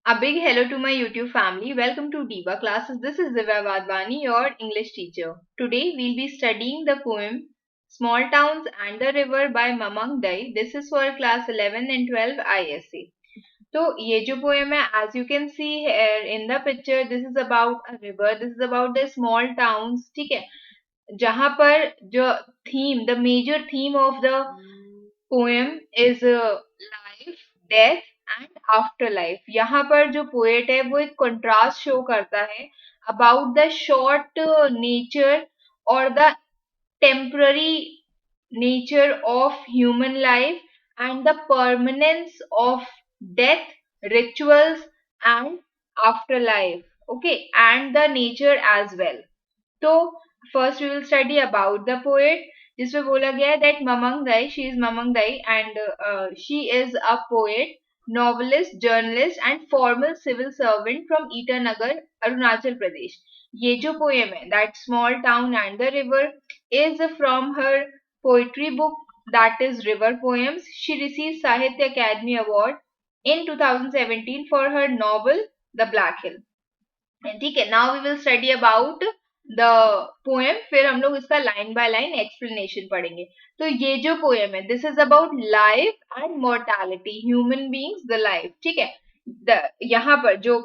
A big hello to my YouTube family. Welcome to Diva Classes. This is Divya Vadvani, your English teacher. Today we'll be studying the poem Small Towns and the River by Mamang Dai. This is for class 11 and 12 ISA. तो ये जो poem है, as you can see here in the picture, this is about a river. This is about the small towns. ठीक है, जहाँ पर जो theme, the major theme of the poem is life, death and after life. यहाँ पर जो poet है वो एक कंट्रास्ट शो करता है अबाउट द शॉर्ट नेचर और the temporary nature of human life and the permanence of death, rituals and afterlife. Okay, and the nature as well. तो first we will study about the poet जिसमें बोला गया है that Mamang Dai, she is Mamang Dai and she is a poet, novelist, journalist and former civil servant from Itanagar, Arunachal Pradesh. ये जो poem है that small town and the river is from her poetry book that is River Poems. She received Sahitya Academy Award in 2017 for her novel The Black Hill. ठीक है, now we will study about the poem, फिर हम लोग इसका line by line explanation पढ़ेंगे. तो ये जो पोएम है this is about life and mortality, human beings, the life. ठीक है, यहाँ पर जो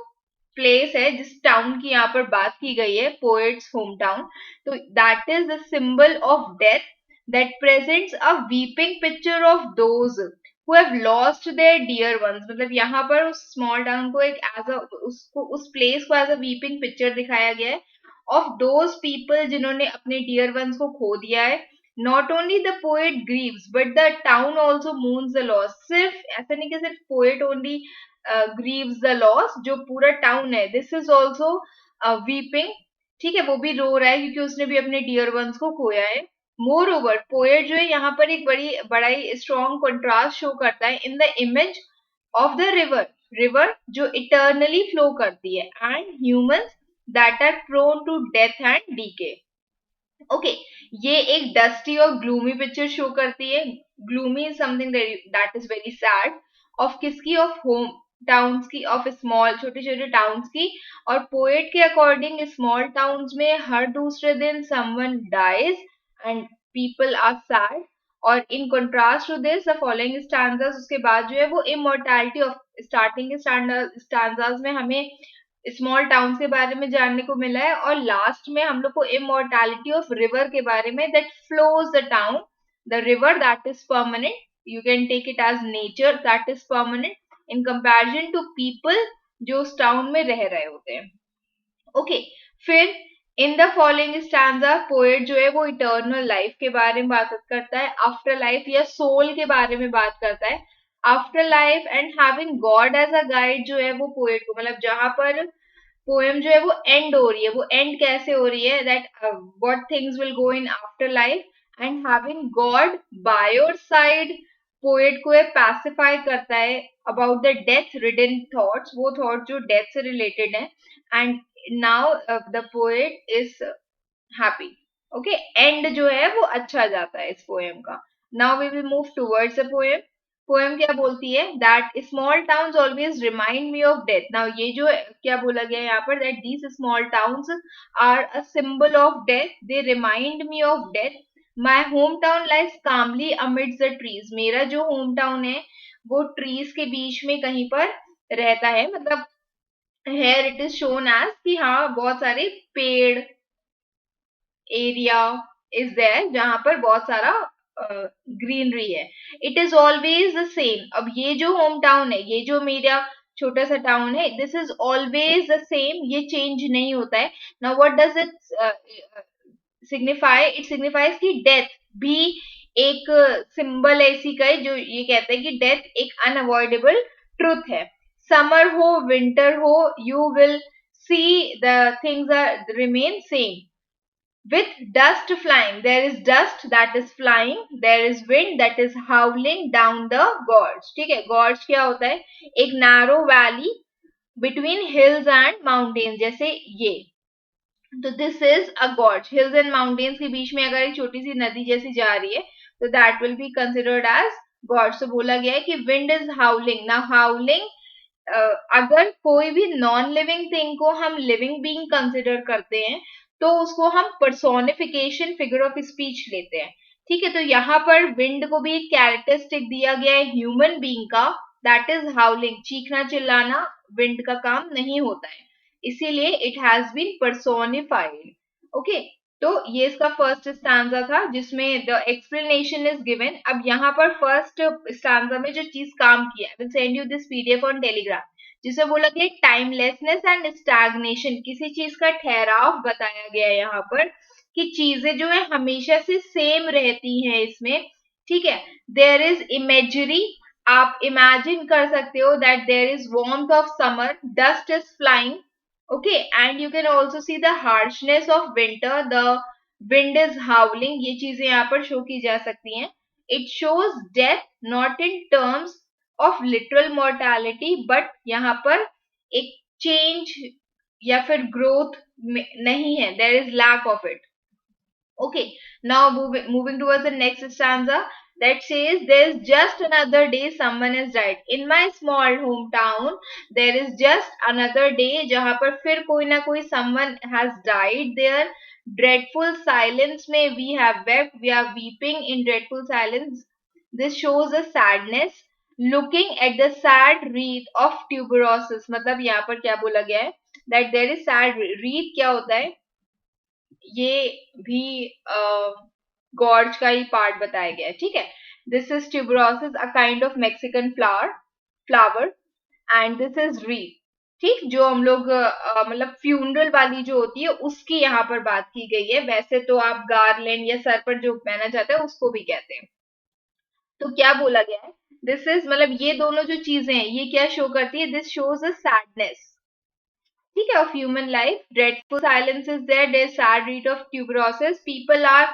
प्लेस है, जिस टाउन की यहाँ पर बात की गई है, पोएट्स होम टाउन, तो that is the symbol of death that presents a weeping picture of those who have lost their dear ones. मतलब यहाँ पर उस स्मॉल टाउन को एक एज अ उसको उस प्लेस को एज अ वीपिंग पिक्चर दिखाया गया है ऑफ दोज पीपल जिन्होंने अपने डियर वंस को खो दिया है. Not only the poet Greaves but the town also moons the loss. सिर्फ ऐसा नहीं कि सिर्फ poet only Greaves the loss, जो पूरा टाउन है दिस इज ऑल्सो वीपिंग. ठीक है, वो भी रो रहा है क्योंकि उसने भी अपने डियर वंस को खोया है. मोर ओवर पोएट जो है यहाँ पर एक बड़ा ही स्ट्रॉन्ग कंट्रास्ट शो करता है in the image of the river. River जो इटर्नली फ्लो करती है and humans that are prone to death and decay. Okay, ये एक डस्टी और ग्लूमी पिक्चर शो करती है. Gloomy is something that is very sad. Of किसकी? ऑफ होम टाउन्स की, ऑफ स्मॉल छोटे छोटे टाउन्स की. और पोएट के अकॉर्डिंग स्मॉल टाउन्स में हर दूसरे दिन someone dies and people are sad. और in contrast to this the following stanzas, उसके बाद जो है वो immortality of starting stanzas में हमें स्मॉल टाउन के बारे में जानने को मिला है और लास्ट में हम लोग को immortality ऑफ रिवर के बारे में that flows the town, the river that is permanent, you can take it as nature that is permanent in comparison to people जो उस टाउन में रह रहे होते हैं. ओके, फिर in the following stanza poet जो है वो इटर्नल लाइफ के बारे में बात करता है, आफ्टर लाइफ या सोल के बारे में बात करता है. After life and having God as a guide जो है वो पोएट को, मतलब जहां पर पोएम जो है वो एंड हो रही है, वो एंड कैसे हो रही है, that what things will go in after life and having God by your side. Poet को पैसिफाई करता है about the death ridden thoughts, वो थॉट जो डेथ से रिलेटेड है. And now the poet is happy. Okay, and जो है वो अच्छा जाता है इस पोएम का. Now we will move towards the poem. Poem क्या बोलती है, that small towns always remind me of death. Now ये जो क्या बोला गया है यहाँ पर, that these small towns are a symbol of death, they remind me of death. My home town lies calmly amidst the trees. मेरा जो होम टाउन है वो ट्रीज के बीच में कहीं पर रहता है. मतलब here it is shown as कि हाँ बहुत सारे पेड़ एरिया इज देयर जहां पर बहुत सारा ग्रीनरी है. It is always the same. अब ये जो होम टाउन है, ये जो मेरा छोटा सा टाउन है, this is always the same, ये चेंज नहीं होता है. Now what does it signify? It signifies कि डेथ भी एक सिंबल ऐसी का है जो ये कहता है कि डेथ एक अनअवॉइडेबल ट्रुथ है. समर हो विंटर हो, you will see the things are remain same. With dust flying, there is dust that is flying, there is wind that is howling down the gorge. ठीक है, gorge क्या होता है? एक narrow valley between hills and mountains, जैसे ये. तो this is a gorge. Hills and mountains के बीच में अगर एक छोटी सी नदी जैसी जा रही है तो that will be considered as gorge. तो बोला गया है कि wind is howling. Now howling अगर कोई भी नॉन लिविंग थिंग को हम लिविंग बीइंग कंसिडर करते हैं तो उसको हम पर्सोनिफिकेशन फिगर ऑफ स्पीच लेते हैं. ठीक है, तो यहाँ पर विंड को भी एक कैरेक्टरिस्टिक दिया गया है ह्यूमन बीइंग का, दैट इज हाउलिंग. चीखना चिल्लाना विंड का काम नहीं होता है, इसीलिए it has been personified. Okay, तो ये इसका फर्स्ट स्टैंजा था जिसमें द एक्सप्लेनेशन इज गिवन. अब यहाँ पर फर्स्ट स्टैंजा में जो चीज काम किया, I will send you this PDF on Telegram, जिसे बोला गया टाइमलेसनेस एंड स्टैग्नेशन. किसी चीज का ठहराव बताया गया है यहाँ पर कि चीजें जो है हमेशा से सेम रहती हैं इसमें. ठीक है, देयर इज इमेजरी, आप इमेजिन कर सकते हो that there is warmth of summer, dust is flying. Okay, and you can also see the harshness of winter. The wind is howling. ये चीजें यहाँ पर शो की जा सकती हैं. It shows death not in terms of literal mortality, but यहाँ पर एक change या फिर growth नहीं है. There is lack of it. Okay, now moving towards the next stanza that says, there's just another day someone has died. In my small hometown, there is just another day जहाँ पर फिर कोई ना कोई someone has died there. Dreadful silence में we have wept, we are weeping in dreadful silence. This shows a sadness. Looking at the sad wreath of tuberoses, मतलब यहाँ पर क्या बोला गया है that there is sad wreath. क्या होता है, ये भी गॉर्ज का ही पार्ट बताया गया है. ठीक है, this is tuberose, a kind of Mexican flower and this is reed. ठीक, जो हम लोग मतलब फ्यूनरल वाली जो होती है उसकी यहाँ पर बात की गई है. वैसे तो आप गार्लैंड या सर पर जो पहना जाता है उसको भी कहते हैं. तो क्या बोला गया है, दिस इज मतलब ये दोनों जो चीजें हैं ये क्या शो करती है, दिस शोज अ सैडनेस. ठीक है, of human life. Dreadful silence is there. There's sad rate of tuberoses. People are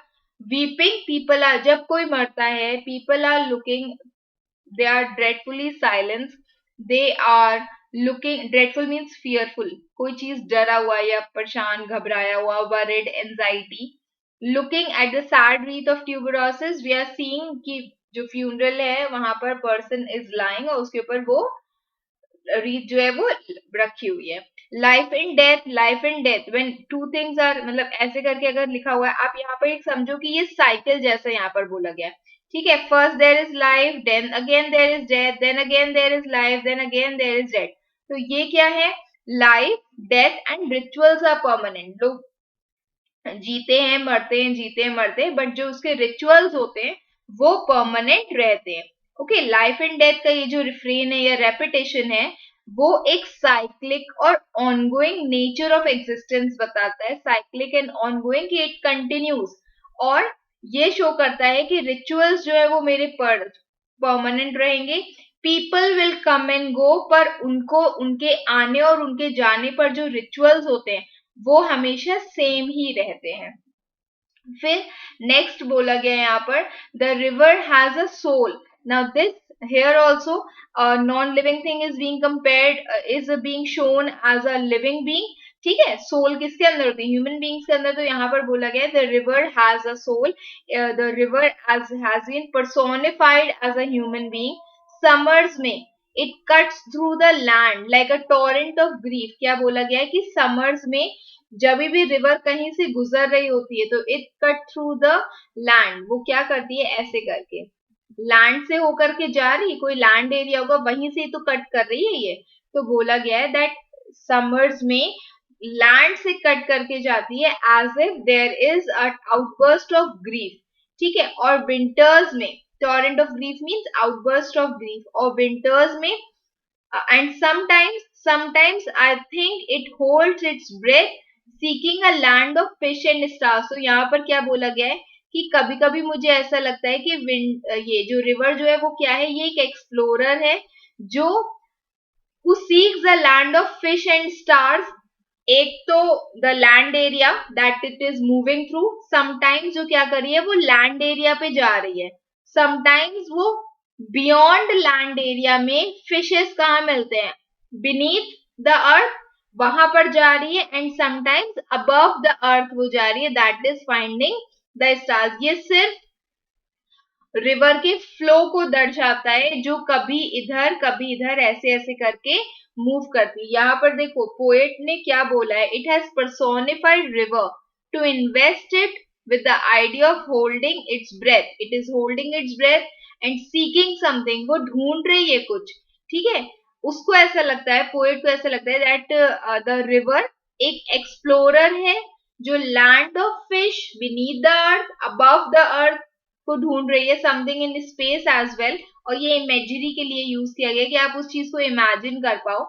weeping. People are, जब कोई मरता है, people are looking. They are dreadfully silent. They are looking. Dreadful means fearful. कोई चीज डरा हुआ या परेशान घबराया हुआ, worried, anxiety. Looking at the sad wreath of tuberoses, we are seeing कि जो funeral है वहां पर person is lying और उसके ऊपर वो रीत जो है वो रखी हुई है. Life and death when two things are, मतलब ऐसे करके अगर लिखा हुआ है आप यहाँ पर एक समझो कि ये साइकिल जैसा यहाँ पर बोला गया है. ठीक है, first there is life, then again there is death, then again there is life, then again there is death. तो ये क्या है, life, death and rituals are permanent. लोग जीते हैं मरते हैं, जीते हैं मरते हैं, बट जो उसके रिचुअल्स होते हैं वो परमानेंट रहते हैं. ओके, लाइफ एंड डेथ का ये जो रिफ्रेन है या रेपिटेशन है वो एक साइक्लिक और ऑनगोइंग नेचर ऑफ एग्जिस्टेंस बताता है. Cyclic and ongoing, it continues. और ये शो करता है कि रिचुअल्स जो है वो मेरे परमानेंट रहेंगे. People will come and go, पर उनको उनके आने और उनके जाने पर जो रिचुअल्स होते हैं वो हमेशा सेम ही रहते हैं. फिर नेक्स्ट बोला गया यहाँ पर, the river has a soul. Now this here also non-living thing is being compared, is being shown as a living being. ठीक है, सोल किसके अंदर होती है, ह्यूमन बींग्स के अंदर. तो यहाँ पर बोला गया है the river has a soul, the river has been personified as a human being. Summers में it cuts through the land like a torrent of grief. क्या बोला गया है कि समर्स में जब भी रिवर कहीं से गुजर रही होती है तो it cut through the land. वो क्या करती है, ऐसे करके लैंड से होकर के जा रही, कोई लैंड एरिया होगा वहीं से तो कट कर रही है ये. तो बोला गया है दैट समर्स में लैंड से कट करके जाती है as if there is a outburst of grief. ठीक है, और विंटर्स में torrent of grief means outburst of grief. और विंटर्स में and sometimes I think it holds its breath seeking a land of fish and stars. तो यहाँ पर क्या बोला गया है कि कभी कभी मुझे ऐसा लगता है कि ये जो रिवर जो है वो क्या है, ये एक एक्सप्लोरर है जो who seeks the land of fish and stars. एक तो the land area that it is moving through, sometimes जो क्या कर रही है वो लैंड एरिया पे जा रही है, समटाइम्स वो बियॉन्ड लैंड एरिया में फिशेस कहाँ मिलते हैं, बीनीथ द अर्थ वहां पर जा रही है, एंड समटाइम्स अबव द अर्थ वो जा रही है, that is finding the stars. ये सिर्फ रिवर के फ्लो को दर्शाता है जो कभी इधर ऐसे ऐसे करके मूव करती है। यहाँ पर देखो पोएट ने क्या बोला है, it has personified river to invest it with the idea of holding its breath. It is holding its breath and seeking something. वो ढूंढ रही है कुछ, ठीक है। उसको ऐसा लगता है, पोएट को ऐसा लगता है दैट द रिवर एक एक्सप्लोरर है जो land of fish beneath the earth, above the earth को ढूंढ रही है, something in space as well. और ये इमेजरी के लिए यूज किया गया कि आप उस चीज को इमेजिन कर पाओ।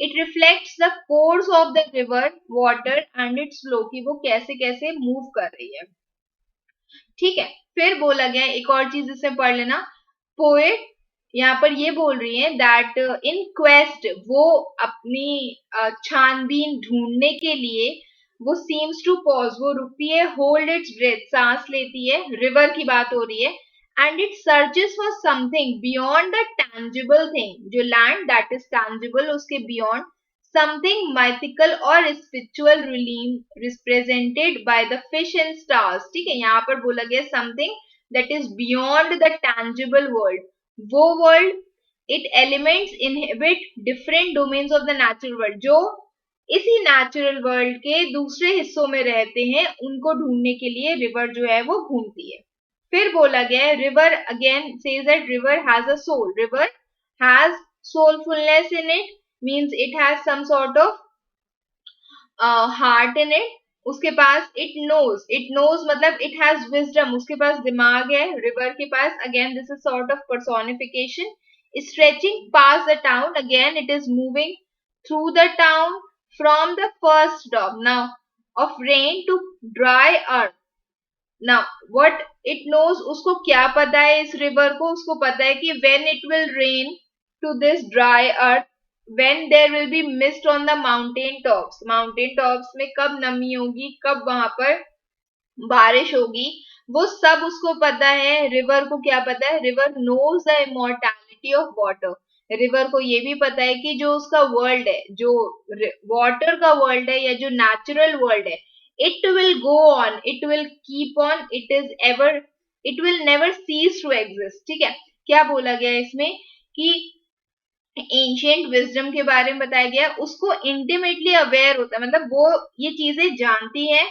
It reflects the course of the river water and it's flow, कि वो कैसे कैसे मूव कर रही है, ठीक है। फिर बोला गया एक और चीज इसमें पढ़ लेना, पोएट यहाँ पर ये बोल रही है दैट इन क्वेस्ट, वो अपनी छानबीन ढूंढने के लिए वो सीम्स टू पॉज, वो रुकती है, होल्ड इट्स ब्रेथ, सांस लेती है, रिवर की बात हो रही है, and it searches for something beyond the tangible thing, जो लैंड दैट इज टैंजिबल उसके beyond, something mythical or spiritual realm represented by the fish and stars, ठीक है। यहाँ पर बोला गया something that is beyond the tangible world, वो world it elements inhabit different domains of the natural world, जो इसी नेचुरल वर्ल्ड के दूसरे हिस्सों में रहते हैं, उनको ढूंढने के लिए रिवर जो है वो घूमती है। फिर बोला गया है river again says that river has a soul, river has soulfulness in it, means it has some sort of heart in it, उसके पास it knows मतलब it has wisdom, उसके पास दिमाग है रिवर के पास। again this is sort of personification, stretching past the town, again it is moving through the town from the first drop now of rain to dry earth। now what it knows, उसको क्या पता है इस river को, उसको पता है कि when it will rain to this dry earth, when there will be mist on the mountain tops, mountain tops में कब नमी होगी, कब वहां पर बारिश होगी, वो सब उसको पता है। रिवर को क्या पता है, river knows the immortality of water, river को ये भी पता है कि जो उसका वर्ल्ड है, जो वाटर का वर्ल्ड है या जो नेचुरल वर्ल्ड है, it will go on, it will keep on, it is ever, it will never cease to exist, ठीक है। क्या बोला गया इसमें कि एंशियंट विजडम के बारे में बताया गया, उसको इंटीमेटली अवेयर होता है, मतलब वो ये चीजें जानती है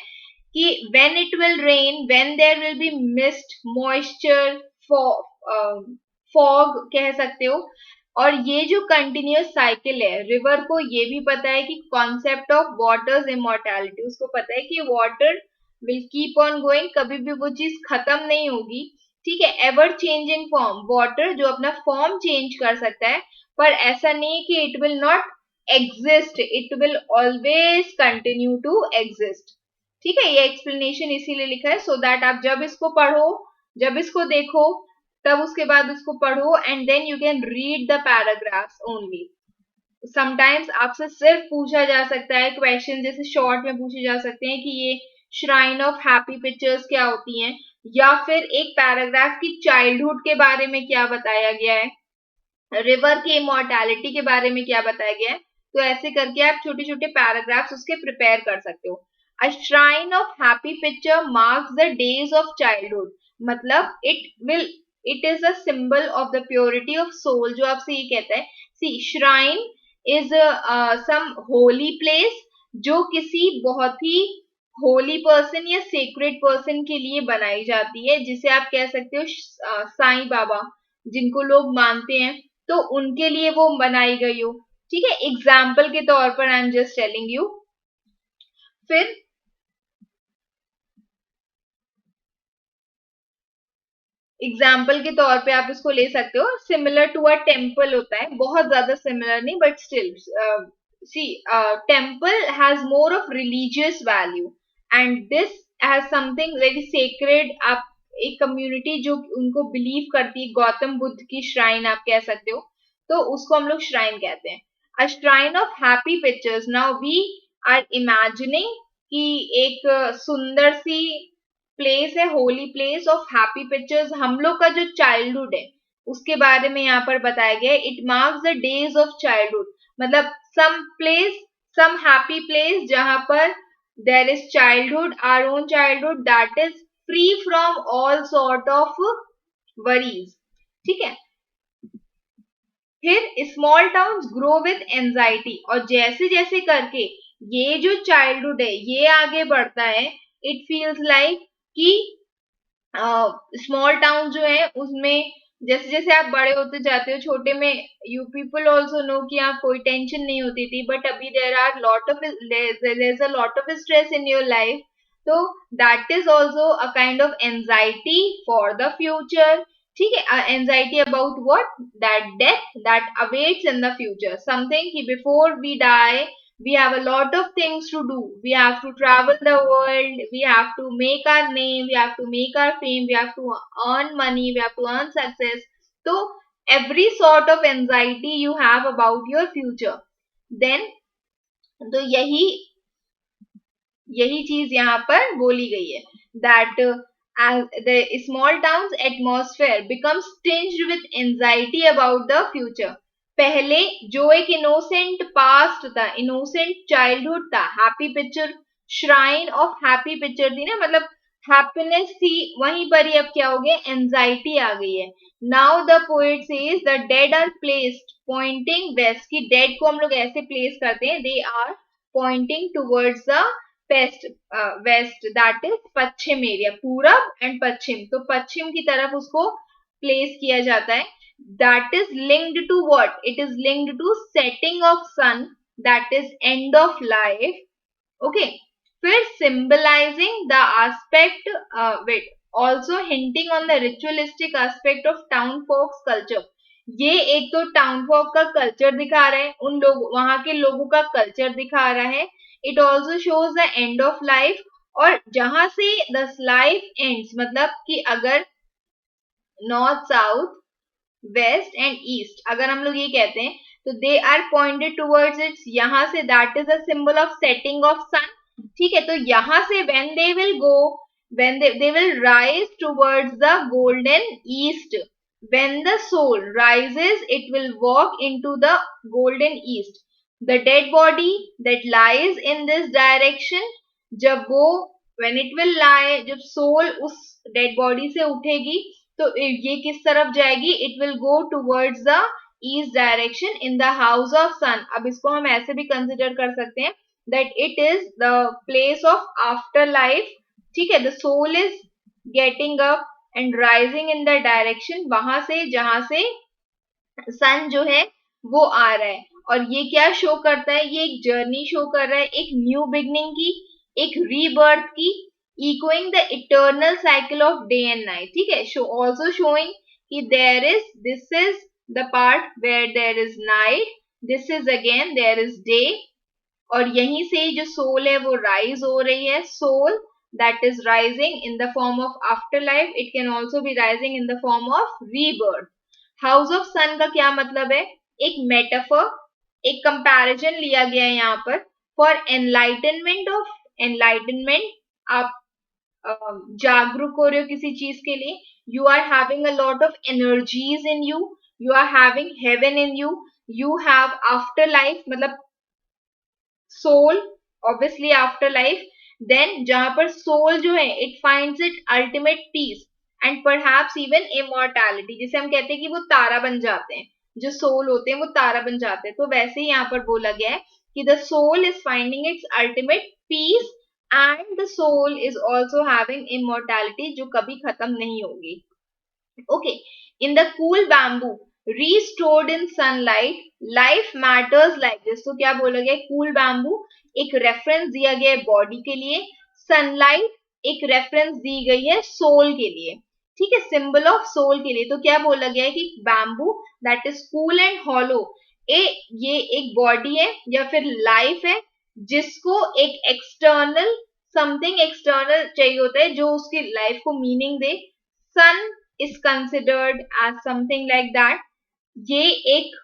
कि when it will rain, when there will be mist, moisture, fog कह सकते हो, और ये जो कंटिन्यूअस साइकिल है, रिवर को ये भी पता है कि कॉन्सेप्ट ऑफ वाटर्स इमोर्टैलिटी, उसको पता है कि water will keep on going, कभी भी वो चीज खत्म नहीं होगी, ठीक है। एवर चेंजिंग फॉर्म, वाटर जो अपना फॉर्म चेंज कर सकता है, पर ऐसा नहीं कि it will not exist, it will always continue to exist, ठीक है। ये एक्सप्लेनेशन इसीलिए लिखा है सो दैट आप जब इसको पढ़ो, जब इसको देखो, तब उसके बाद उसको पढ़ो and then you can read the paragraphs only. Sometimes आपसे सिर्फ पूछा जा सकता है क्वेश्चन, जैसे शॉर्ट में पूछे जा सकते हैं कि ये श्राइन ऑफ हैप्पी पिक्चर्स क्या होती हैं, या फिर एक पैराग्राफ की चाइल्डहुड के बारे में क्या बताया गया है, रिवर की इमोर्टैलिटी के बारे में क्या बताया गया है। तो ऐसे करके आप छोटे छोटे पैराग्राफ्स उसके प्रिपेयर कर सकते हो। A shrine of happy picture marks the days of childhood, मतलब it is a symbol of the purity of soul, जो आपसे ये कहता है। See shrine is some holy place, जो किसी बहुत ही होली पर्सन या सेक्रेट पर्सन के लिए बनाई जाती है, जिसे आप कह सकते हो साईं बाबा, जिनको लोग मानते हैं, तो उनके लिए वो बनाई गई हो, ठीक है। एग्जाम्पल के तौर पर I am just telling you. फिर एग्जाम्पल के तौर पे आप इसको ले सकते हो, सिमिलर टू अ टेम्पल होता है, बहुत ज्यादा सिमिलर नहीं but still see temple has more of religious value and this has something very sacred. आप एक कम्युनिटी जो उनको बिलीव करती है, गौतम बुद्ध की श्राइन आप कह सकते हो, तो उसको हम लोग श्राइन कहते हैं। A shrine of happy pictures, now we are imagining कि एक सुंदर सी प्लेस है, holy place of happy pictures, हम लोग का जो चाइल्डहुड है उसके बारे में यहाँ पर बताया गया है। It marks the days of childhood, मतलब some place, some happy place जहां पर there is childhood, our own childhood, that is free from all sort of worries, ठीक है। फिर small towns grow with anxiety, और जैसे जैसे करके ये जो चाइल्डहुड है ये आगे बढ़ता है, इट फील्स लाइक कि स्मॉल टाउन जो है उसमें जैसे जैसे आप बड़े होते जाते हो, छोटे में यू पीपल ऑल्सो नो कि आप कोई टेंशन नहीं होती थी, बट अभी there is a lot of stress in your life, तो that is also a kind of anxiety for the future. ठीक है, anxiety about what, that death that awaits in the future, something कि before we die we have a lot of things to do. We have to travel the world, we have to make our name, we have to make our fame, we have to earn money, we have to earn success. So every sort of anxiety you have about your future, then तो यही चीज यहाँ पर बोली गई है, that the small town's atmosphere becomes tinged with anxiety about the future. पहले जो एक इनोसेंट पास्ट था, इनोसेंट चाइल्डहुड था, happy picture, shrine of happy picture थी ना, मतलब हैप्पीनेस थी, वहीं पर ही अब क्या हो गया, एंजाइटी आ गई है. Now the poet says the dead are placed pointing west, की डेड को हम लोग ऐसे प्लेस करते हैं, they are pointing towards the west, west that is पश्चिम एरिया, पूरब एंड पश्चिम, तो पश्चिम की तरफ उसको प्लेस किया जाता है. That is linked to what, it is linked to setting of sun, that is end of life. Okay, फिर symbolizing the aspect with also hinting on the ritualistic aspect of town folks culture. ये एक तो town Fock का culture दिखा रहा है, उन लोग वहां के लोगों का कल्चर दिखा रहा है. It also shows the end of life, और जहां से द लाइफ एंड्स, मतलब कि अगर north south west and east अगर हम लोग ये कहते हैं, तो they are pointed towards its, यहां से that is a symbol of setting of sun. ठीक है, तो यहां से when they will go, when they will rise towards the golden east, when the soul rises it will walk into the golden east. The dead body that lies in this direction, जब वो when it will lie, जब soul उस dead body से उठेगी, तो ये किस तरफ जाएगी, it will go towards the east direction in the house of sun. अब इसको हम ऐसे भी कंसिडर कर सकते हैं that it is the place of afterlife. ठीक है, the soul is getting up and rising in the direction, वहां से जहां से सन जो है वो आ रहा है. और ये क्या शो करता है, ये एक जर्नी शो कर रहा है, एक न्यू बिगनिंग की, एक रीबर्थ की, echoing the eternal cycle of day and night. ठीक है, also showing कि this is the part where there is night, this is again there is day, और यहीं से जो soul है वो rise हो रही है. soul that is rising in the form of afterlife, it can also be rising in the form of rebirth. House of sun का क्या मतलब है, एक मेटाफर, एक कंपैरिजन लिया गया है यहाँ पर फॉर एनलाइटनमेंट ऑफ एनलाइटनमेंट. आप जागरूक हो रहे हो किसी चीज के लिए, you are having a lot of energies in you, you are having heaven in you, you have afterlife, मतलब soul, obviously afterlife. Then जहां पर सोल जो है it finds it ultimate peace and perhaps even immortality, जिसे हम कहते हैं कि वो तारा बन जाते हैं, जो सोल होते हैं वो तारा बन जाते हैं. तो वैसे ही यहाँ पर बोला गया है कि the soul is finding its ultimate peace and the soul is also having immortality, जो कभी खत्म नहीं होगी. Okay, in the cool bamboo restored in sunlight life matters like this. तो क्या बोला गया, cool bamboo एक रेफरेंस दिया गया है बॉडी के लिए, सनलाइट एक रेफरेंस दी गई है सोल के लिए. ठीक है, सिंबल ऑफ सोल के लिए. तो क्या बोला गया है कि bamboo that is cool and hollow, ये एक बॉडी है या फिर लाइफ है जिसको एक एक्सटर्नल समथिंग एक्सटर्नल चाहिए होता है जो उसकी लाइफ को मीनिंग दे. Sun is considered as something like that. ये एक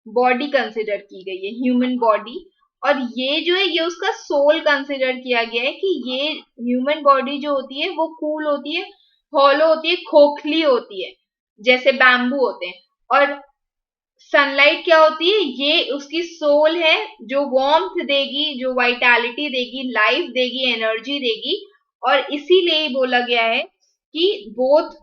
बॉडी कंसिडर की गई है, ह्यूमन बॉडी, और ये जो है ये उसका सोल कंसिडर किया गया है कि ये ह्यूमन बॉडी जो होती है वो कूल होती है, हॉलो होती है, खोखली होती है, जैसे बैम्बू होते हैं. और सनलाइट क्या होती है, ये उसकी सोल है जो वार्मथ देगी, जो वाइटैलिटी देगी, लाइफ देगी, एनर्जी देगी. और इसीलिए बोला गया है कि बोथ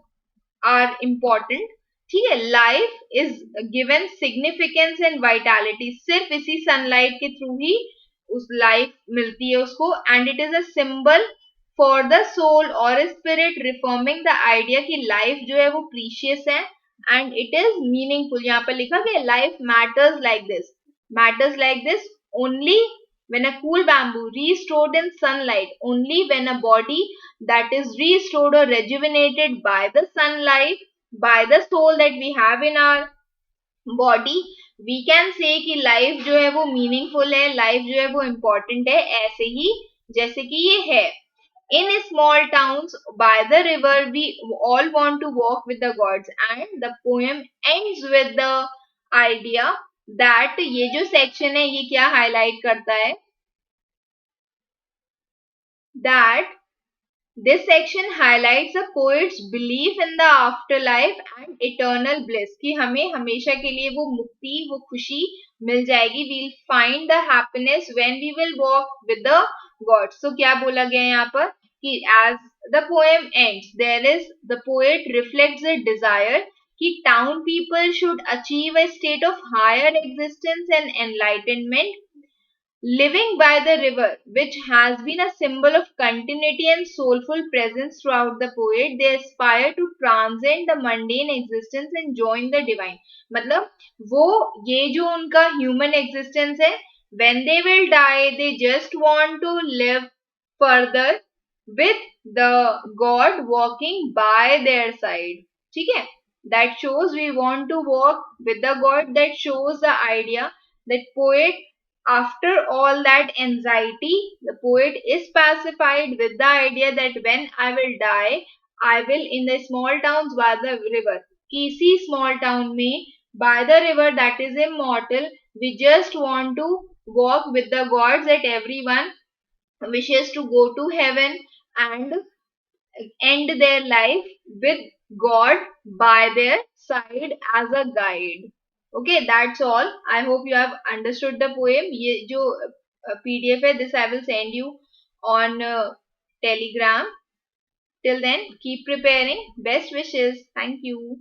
आर इम्पॉर्टेंट. ठीक है, life is given significance and vitality, सिर्फ इसी सनलाइट के थ्रू ही उस लाइफ मिलती है उसको, and it is a symbol for the soul और स्पिरिट, रिफॉर्मिंग द आइडिया कि लाइफ जो है वो प्रीशियस है एंड इट इज मीनिंगफुल. यहाँ पर लिखा गया life matters like this only when a cool bamboo restored in sunlight, only when a body that is restored or rejuvenated by the sunlight, by the soul that we have in our body, we can say कि life जो है वो meaningful है, life जो है वो important है, ऐसे ही जैसे कि ये है. In small towns by the river we all want to walk with the gods, and the poem ends with the idea that ये जो section है ये क्या highlight करता है, that this section highlights a poet's belief in the afterlife and eternal bliss, कि हमें हमेशा के लिए वो मुक्ति, वो खुशी मिल जाएगी. We'll find the happiness when we will walk with the gods. So क्या बोला गया यहाँ पर कि as the poem ends, there is the poet reflects a desire कि town people should achieve a state of higher existence and enlightenment. Living by the river, which has been a symbol of continuity and soulful presence throughout the poet, they aspire to transcend the mundane existence and join the divine. मतलब वो ये जो उनका human existence है, when they will die, they just want to live further with the God walking by their side. ठीक है? That shows we want to walk with the God. That shows the idea that poet, after all that anxiety, the poet is pacified with the idea that when I will die, I will in the small towns by the river. किसी small town में by the river that is immortal, we just want to walk with the gods, that everyone wishes to go to heaven and end their life with God by their side as a guide. Okay, that's all. I hope you have understood the poem. ये जो PDF है, this I will send you on Telegram. Till then, keep preparing. Best wishes. Thank you.